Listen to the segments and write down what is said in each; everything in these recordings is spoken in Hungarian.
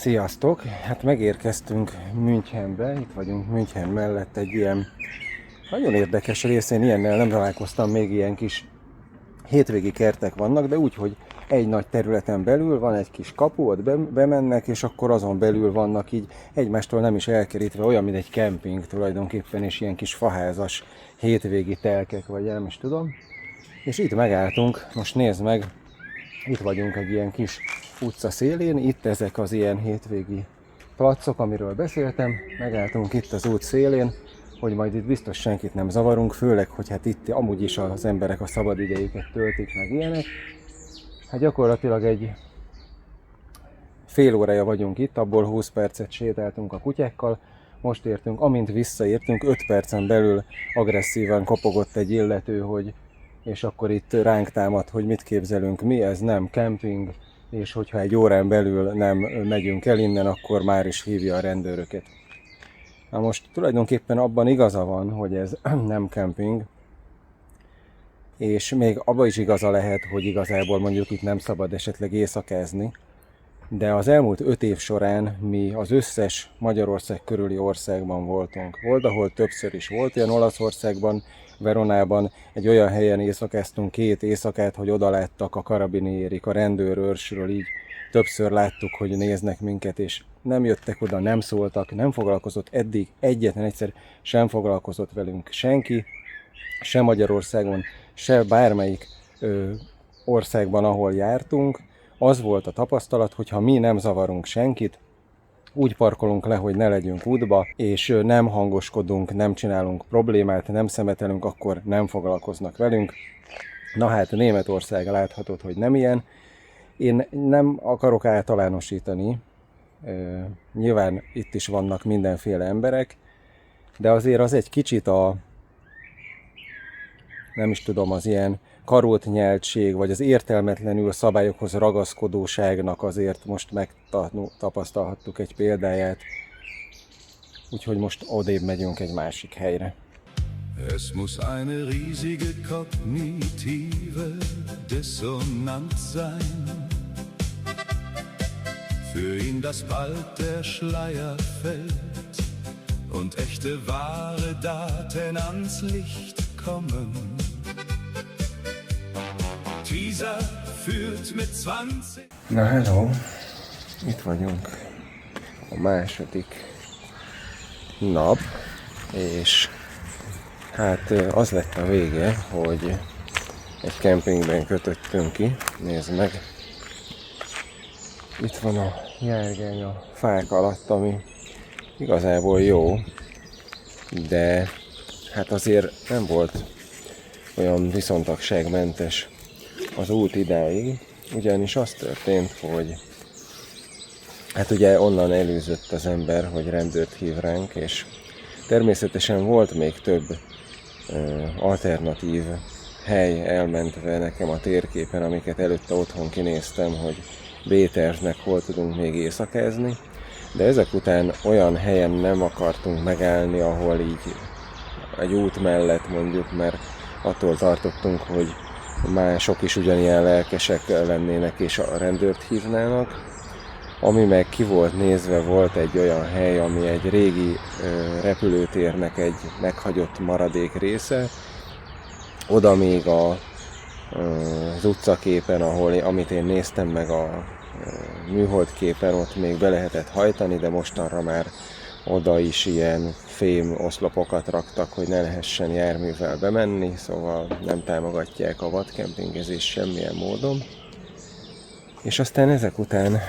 Sziasztok! Hát megérkeztünk Münchenbe, itt vagyunk München mellett egy ilyen nagyon érdekes részén, ilyennel nem találkoztam, még ilyen kis hétvégi kertek vannak, de úgy, hogy egy nagy területen belül van egy kis kapu, ott bemennek, és akkor azon belül vannak így egymástól nem is elkerítve, olyan, mint egy kemping tulajdonképpen, és ilyen kis faházas hétvégi telkek, vagy nem is tudom. És itt megálltunk, most nézd meg, itt vagyunk egy ilyen kis utca szélén, itt ezek az ilyen hétvégi placok, amiről beszéltem, megálltunk itt az út szélén, hogy majd itt biztos senkit nem zavarunk, főleg, hogy hát itt amúgy is az emberek a szabadidejüket töltik, meg ilyenek. Hát gyakorlatilag egy fél órája vagyunk itt, abból 20 percet sétáltunk a kutyákkal, most értünk, amint visszaértünk, 5 percen belül agresszívan kopogott egy illető, hogy és akkor itt ránk támad, hogy mit képzelünk mi, ez nem kemping, és hogyha egy órán belül nem megyünk el innen, akkor már is hívja a rendőröket. Na most tulajdonképpen abban igaza van, hogy ez nem kemping, és még abban is igaza lehet, hogy igazából mondjuk itt nem szabad esetleg éjszakázni, de az elmúlt 5 év során mi az összes Magyarország körüli országban voltunk. Volt, ahol többször is volt, ilyen Olaszországban, Veronában, egy olyan helyen éjszakáztunk 2 éjszakát, hogy oda láttak a karabinérik, a rendőrőrsről, így többször láttuk, hogy néznek minket, és nem jöttek oda, nem szóltak, nem foglalkozott eddig, egyetlen egyszer sem foglalkozott velünk senki, se Magyarországon, se bármelyik országban, ahol jártunk. Az volt a tapasztalat, hogy ha mi nem zavarunk senkit, úgy parkolunk le, hogy ne legyünk útba, és nem hangoskodunk, nem csinálunk problémát, nem szemetelünk, akkor nem foglalkoznak velünk. Na hát Németország láthatod, hogy nem ilyen. Én nem akarok általánosítani, nyilván itt is vannak mindenféle emberek, de azért az egy kicsit nem is tudom, az ilyen karót nyeltség, vagy az értelmetlenül szabályokhoz ragaszkodóságnak azért most megtapasztalhattuk egy példáját. Úgyhogy most odébb megyünk egy másik helyre. Es muss eine riesige kognitive Dissonanz sein, für ihn das bald der Schleier fällt und echte wahre Daten ans Licht kommen. Teaser führt mit 20. Na hello, itt vagyunk a második nap, és hát az lett a vége, hogy egy kempingben kötöttünk ki, nézd meg. Itt van a járgány a fák alatt, ami igazából jó, de hát azért nem volt olyan viszontagságmentes az út idáig, ugyanis az történt, hogy hát ugye onnan előzött az ember, hogy rendőrt hív ránk, és természetesen volt még több alternatív hely elmentve nekem a térképen, amiket előtte otthon kinéztem, hogy B-tervnek hol tudunk még éjszakázni, de ezek után olyan helyen nem akartunk megállni, ahol így egy út mellett mondjuk, mert attól tartottunk, hogy mások is ugyanilyen lelkesek lennének és a rendőrt hívnának. Ami meg ki volt nézve, volt egy olyan hely, ami egy régi repülőtérnek egy meghagyott maradék része. Oda még az utcaképen, amit én néztem meg a műholdképen, ott még be lehetett hajtani, de mostanra már oda is ilyen fém oszlopokat raktak, hogy ne lehessen járművel bemenni, szóval nem támogatják a vadkempingezést semmilyen módon. És aztán ezek után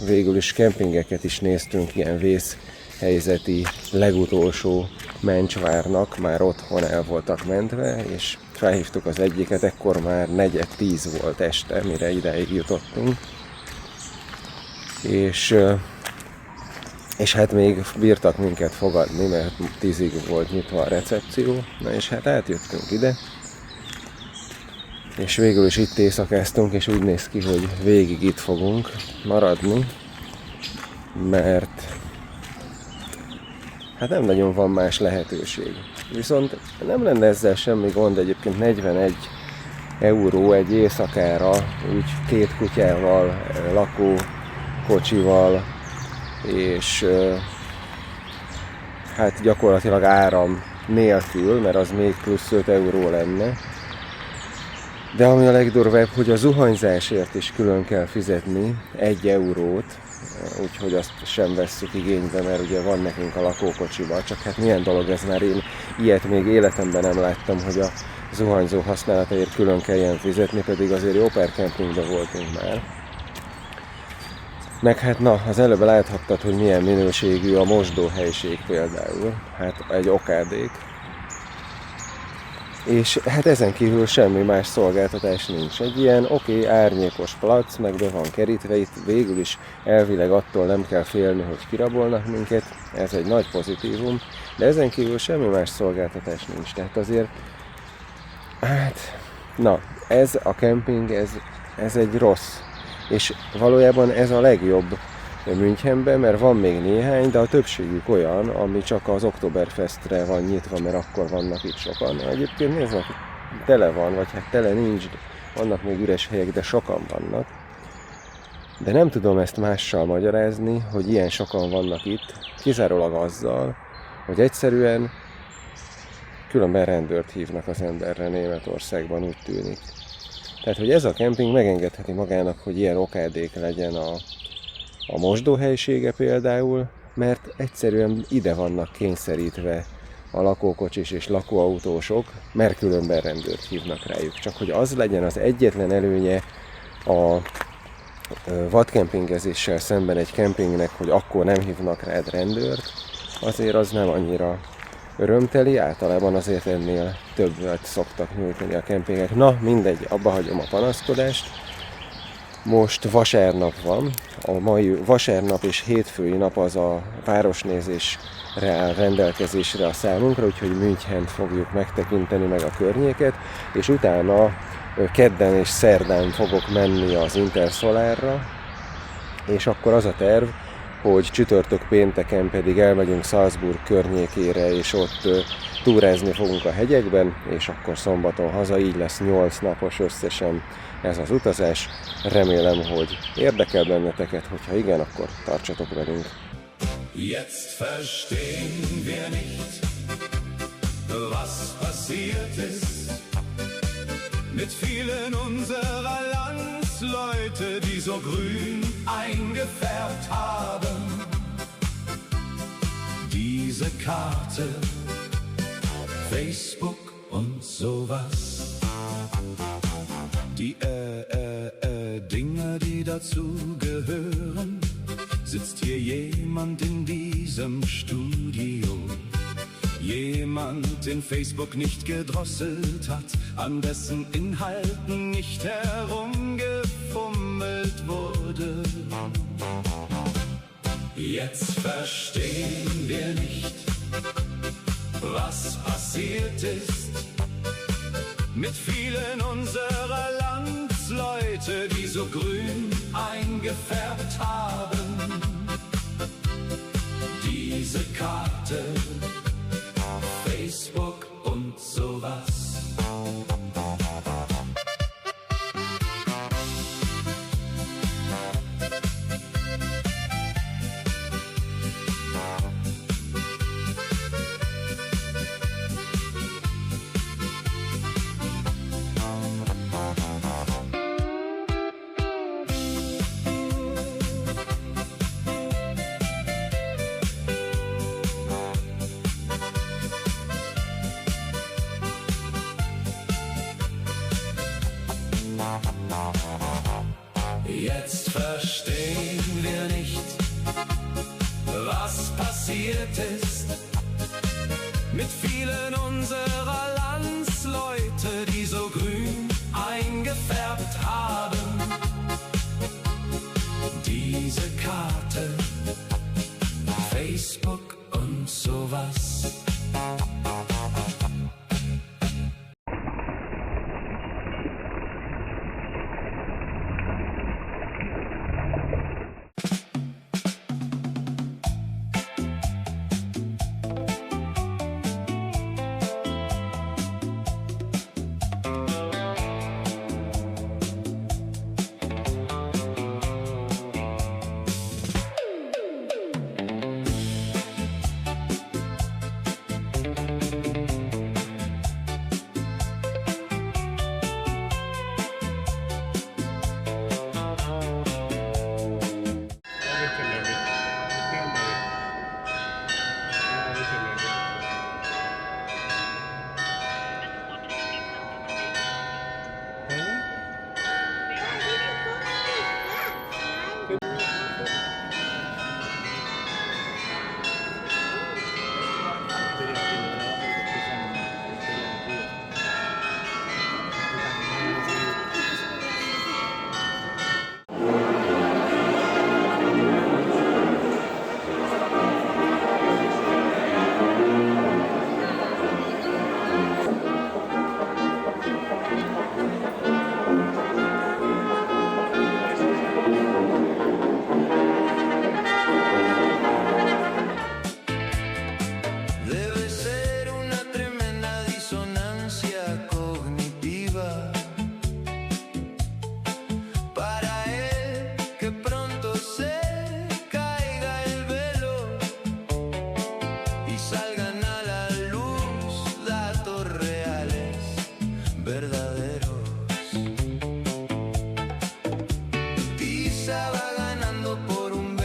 végül is kempingeket is néztünk, ilyen vészhelyzeti legutolsó mencsvárnak, már otthon el voltak mentve, és felhívtuk az egyiket, ekkor már 9:10 volt este, mire ideig jutottunk. És hát még bírtak minket fogadni, mert 10-ig volt nyitva a recepció, na és hát átjöttünk ide, és végül is itt éjszakáztunk, és úgy néz ki, hogy végig itt fogunk maradni, mert hát nem nagyon van más lehetőség. Viszont nem lenne ezzel semmi gond, egyébként 41 euró egy éjszakára, úgy 2 kutyával, lakókocsival, és hát gyakorlatilag áram nélkül, mert az még plusz 5 euró lenne. De ami a legdurvább, hogy a zuhanyzásért is külön kell fizetni 1 eurót, úgyhogy azt sem vesszük igénybe, mert ugye van nekünk a lakókocsiba, csak hát milyen dolog ez, már én ilyet még életemben nem láttam, hogy a zuhanyzó használatáért külön kelljen fizetni, pedig azért jó pár kempingben voltunk már. Meg hát na, az előbb láthattad, hogy milyen minőségű a mosdóhelység például, hát egy okádék. És hát ezen kívül semmi más szolgáltatás nincs. Egy ilyen árnyékos plac, meg be van kerítve, itt végül is elvileg attól nem kell félni, hogy kirabolnak minket, ez egy nagy pozitívum, de ezen kívül semmi más szolgáltatás nincs. Tehát azért, hát, na, ez a kemping, ez egy rossz. És valójában ez a legjobb Münchenben, mert van még néhány, de a többségük olyan, ami csak az Oktoberfestre van nyitva, mert akkor vannak itt sokan. Egyébként nézd, tele van, vagy hát tele nincs, vannak még üres helyek, de sokan vannak. De nem tudom ezt mással magyarázni, hogy ilyen sokan vannak itt, kizárólag azzal, hogy egyszerűen különben rendőrt hívnak az emberre Németországban, úgy tűnik. Tehát, hogy ez a kemping megengedheti magának, hogy ilyen okádék legyen a mosdóhelyisége például, mert egyszerűen ide vannak kényszerítve a lakókocsis és lakóautósok, mert különben rendőrt hívnak rájuk. Csak hogy az legyen az egyetlen előnye a vadkempingezéssel szemben egy kempingnek, hogy akkor nem hívnak rád rendőrt, azért az nem annyira örömteli, általában azért ennél többet szoktak nyújtani a kempingek. Na, mindegy, abba hagyom a panaszkodást. Most vasárnap van, a mai vasárnap és hétfői nap az a városnézésre áll rendelkezésre a számunkra, úgyhogy Münchent fogjuk megtekinteni, meg a környéket, és utána kedden és szerdán fogok menni az Intersolarra, és akkor az a terv, hogy csütörtök pénteken pedig elmegyünk Salzburg környékére, és ott túrázni fogunk a hegyekben, és akkor szombaton haza, így lesz 8 napos összesen ez az utazás. Remélem, hogy érdekel benneteket, hogyha igen, akkor tartsatok velünk. Jetzt verstehen wir nicht, was passiert ist mit vielen unserer Landsleute, die so grün eingefärbt haben. Diese Karte, Facebook und sowas. Die Dinge, die dazu gehören, sitzt hier jemand in diesem Studio. Jemand, den Facebook nicht gedrosselt hat, an dessen Inhalten nicht herumgefummelt wurde. Jetzt verstehen wir nicht, was passiert ist mit vielen unserer Landsleute, die so grün eingefärbt haben. Diese Karte, Facebook und sowas. Jetzt verstehen wir nicht, was passiert ist mit vielen unserer Landsleute, die so grün eingefärbt haben. Diese Karte, Facebook und sowas. Debe ser una tremenda disonancia cognitiva para él que pronto se caiga el velo y salgan a la luz datos reales, verdaderos. Pisa va ganando por un 20%.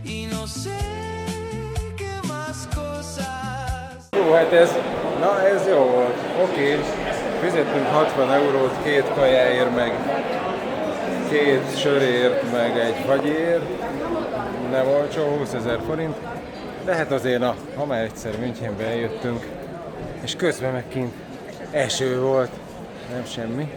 Y no sé qué más cosas. Jó, hát ez jó volt. Oké, fizettünk 60 eurót 2 kajáért, meg 2 sörért, meg egy fagyért. Nem olcsó, 20 000 forint. De hát azért, ha már egyszer Münchenbe eljöttünk, és közben meg kint eső volt, nem semmi.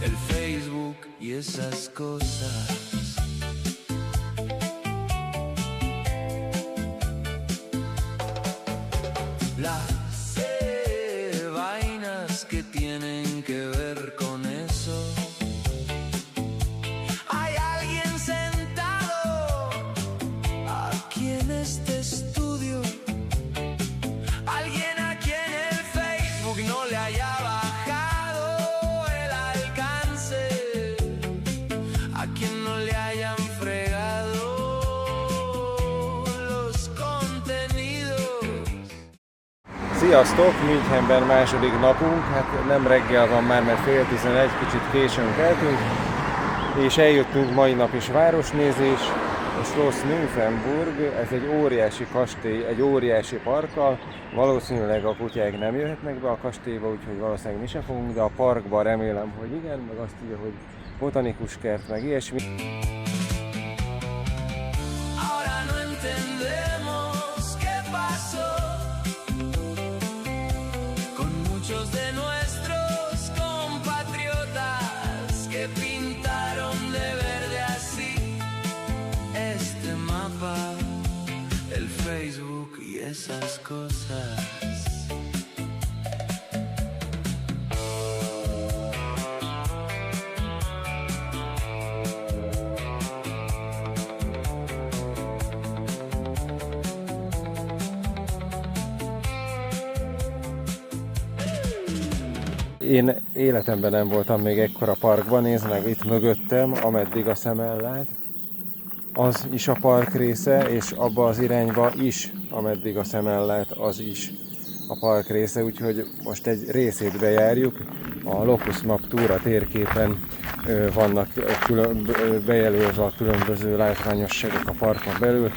El Facebook y esas cosas. Las vainas que tienen que ver con eso. Hay alguien sentado aquí en este estudio. Alguien a quien el Facebook no le haya bajado el alcance. A quien no le hayan fregado los contenidos. Sziasztok! Münchenben második napunk, hát nem reggel van már, mert 10:30, kicsit későn keltünk, és eljöttünk mai nap is városnézés, a Schloss Nymphenburg, ez egy óriási kastély, egy óriási parkkal, valószínűleg a kutyák nem jöhetnek be a kastélyba, úgyhogy valószínűleg mi se fogunk, de a parkban remélem, hogy igen, meg azt írja, hogy botanikus kert, meg ilyesmi. Ahora no entendemos qué pasó con muchos de nuestros compatriotas que pintaron de verde así este mapa, el Facebook y esas cosas. Én életemben nem voltam még ekkora parkban, nézd meg itt mögöttem, ameddig a szemem lát. Az is a park része, és abba az irányba is, ameddig a szemem lát, az is a park része, úgyhogy most egy részét bejárjuk. A Locus Map Tour térképen vannak bejelölve a különböző látványosságok a parkon belül,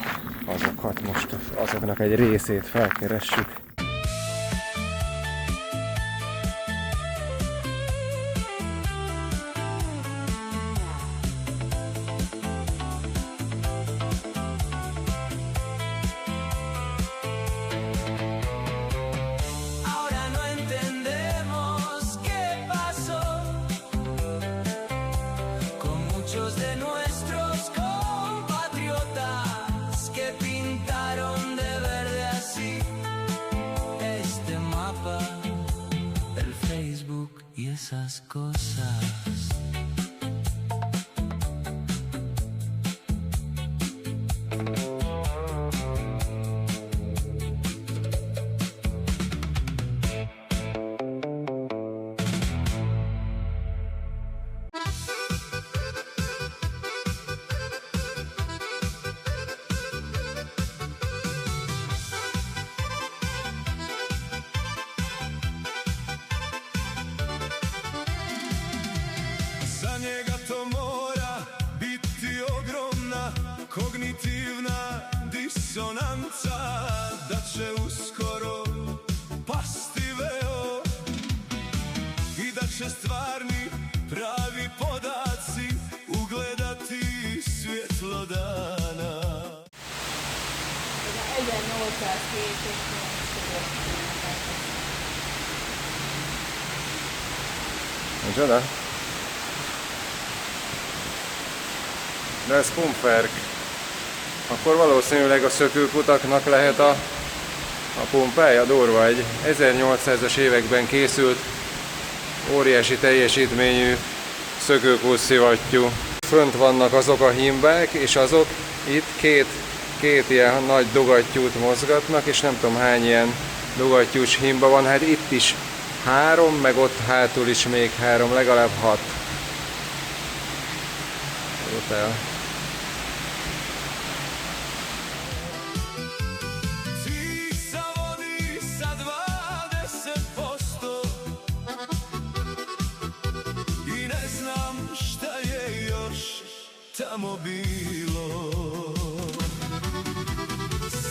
azokat most, azoknak egy részét felkeressük. Esas cosas. kognitivna disonanca, da će uskoro pasti veo i da će stvarni pravi podaci ugledati svjetlo dana. 1807-es Micsoda? De ez pumpwerk. Akkor valószínűleg a szökőkutaknak lehet a pumpája, durva. Egy 1800-as években készült óriási teljesítményű szökőkútszivattyú. Fönt vannak azok a himbák, és azok itt két ilyen nagy dugattyút mozgatnak, és nem tudom hány ilyen dugattyús himba van, hát itt is 3, meg ott hátul is még 3, legalább 6. Brutál. Tamo bilo,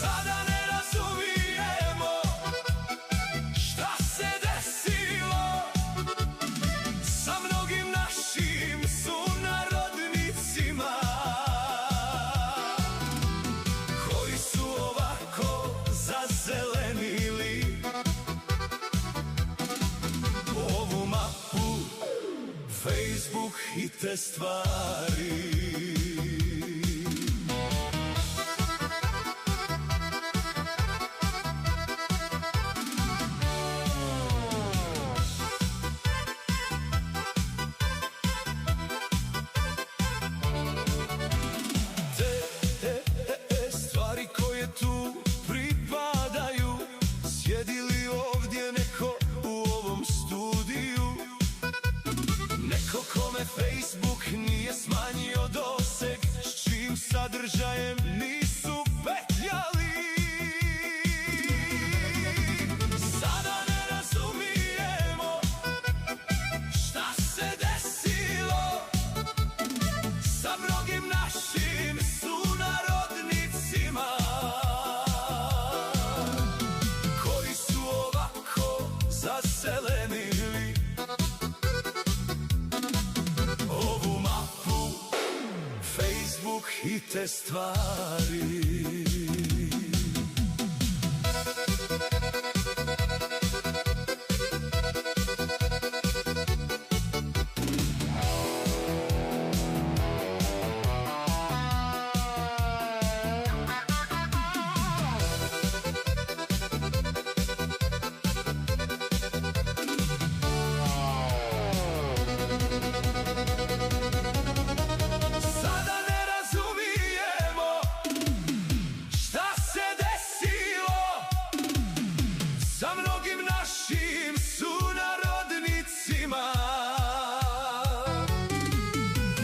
sada ne razumijemo šta se desilo sa mnogim našim sunarodnicima koji su ovako zazelenili ovu mapu, Facebook i te stvari. Stvari koje tu pripadaju, sjedili ovdje neko u ovom studiju, neko kome Facebook nije smanjio doseg, s čim sadržajem nisu petljali. Sada ne razumijemo šta se desilo sa mnogim našim sunarodnicima koji su ovako zazelenili ovu mapu, Facebook i te stvari. Sa mnogim našim sunarodnicima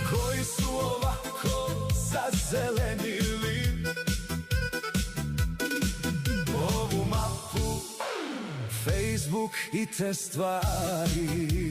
koji su ovako zazelenili ovu mapu, Facebook i te stvari.